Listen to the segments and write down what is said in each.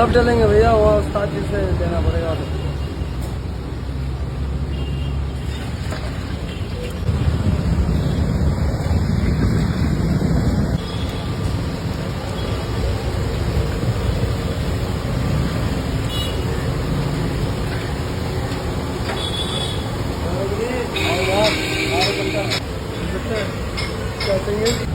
कब डलेंगे भैया? वो उस्ताद जी से देना पड़ेगा। क्या चाहिए?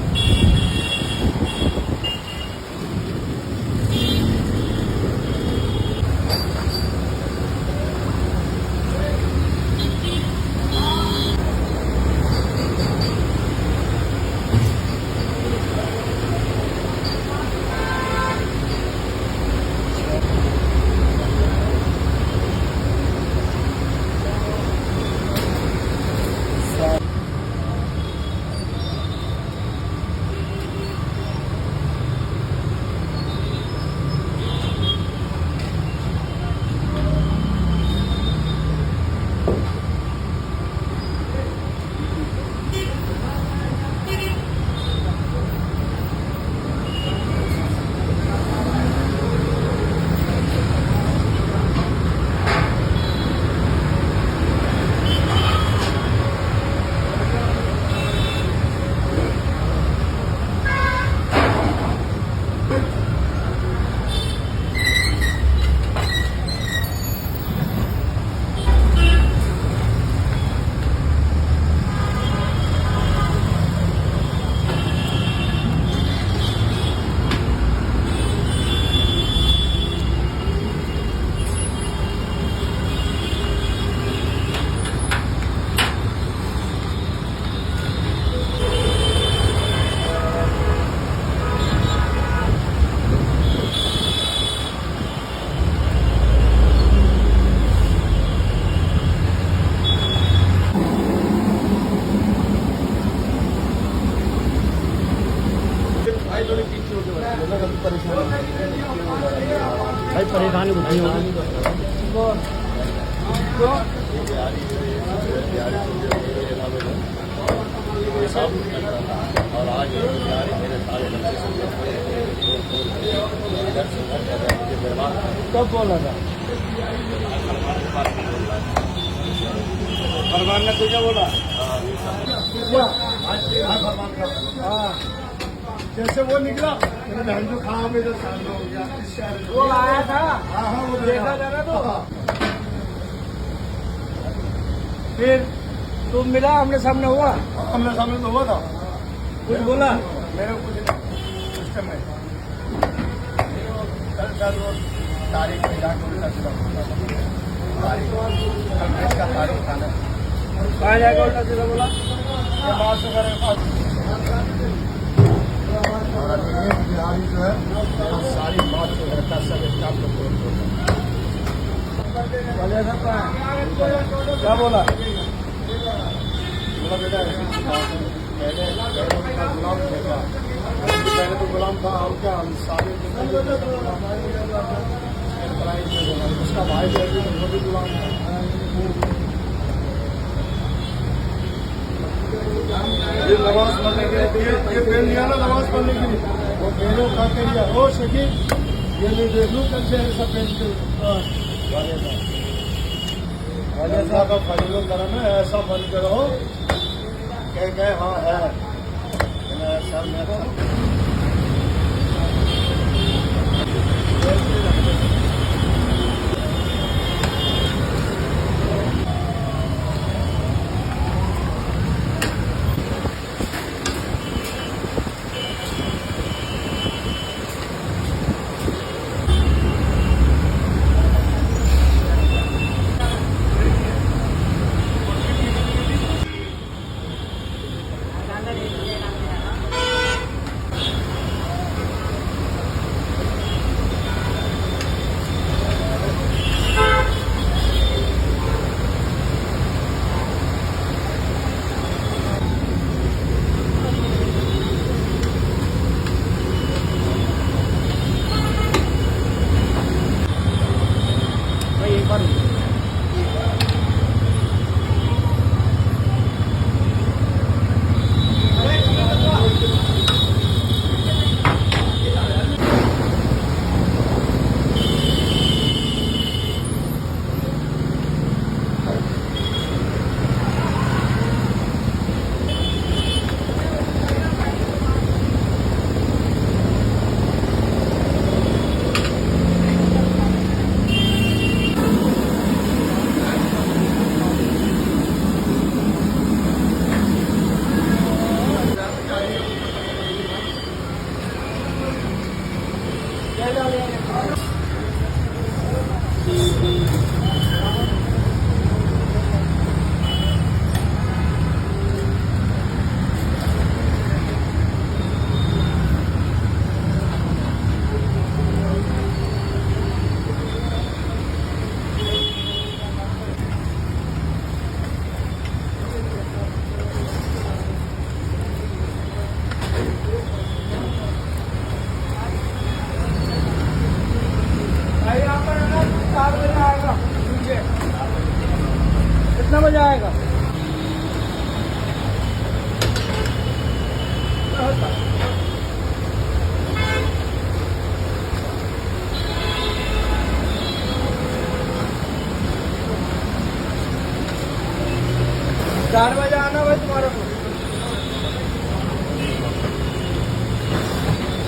भाई परेशानी कुछ नहीं होगी। और आज मेरे कब बोला था? फरमान ने तुझे बोला? हाँ, जैसे वो निकला मेरे बहन जो खा में जो सामने हो गया इस शहर वो आया था। हाँ वो देखा जा रहा तो हाँ। फिर तुम मिला आमने सामने हुआ? हमने सामने तो हुआ था। कुछ बोला? मेरे को कुछ सिस्टम है कल वो तारीख में जाकर उल्टा सीधा बोला था। तारीख कल इसका तारीख था ना। कहाँ जाएगा उल्टा सीधा बोला? ये बात से करे और अभी एक बिहारी जो है सारी बात जो रहता सब स्टाफ को क्या बोला? बोला बेटा पहले गुलाम था, पहले तो गुलाम था और क्या हम सारे उसका भाई जो है वो भी गुलाम था। ये नमाज पढ़ने के लिए ये पेन लिया ना नमाज पढ़ने के लिए वो पेनों खा के लिया। ओ शकील ये नहीं देख लूँ कल से ऐसा पेन के वाले का फजलो करम है ऐसा बन के रहो कह हाँ है ऐसा में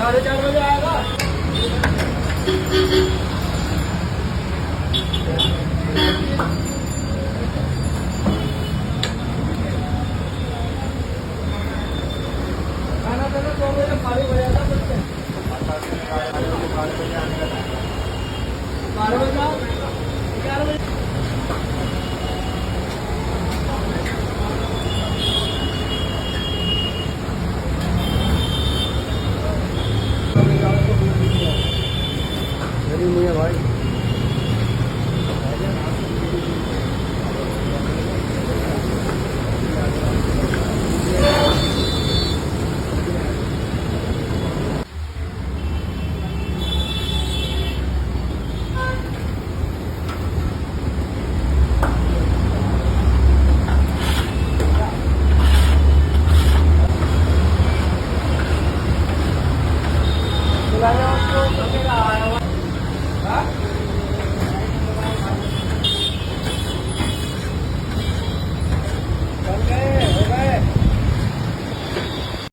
4:30 बजे आएगा। खाना देना 2 बजे खाली हो जाएगा। 12 बजे आओ, 11 बजे। नहीं है भाई। चल गए।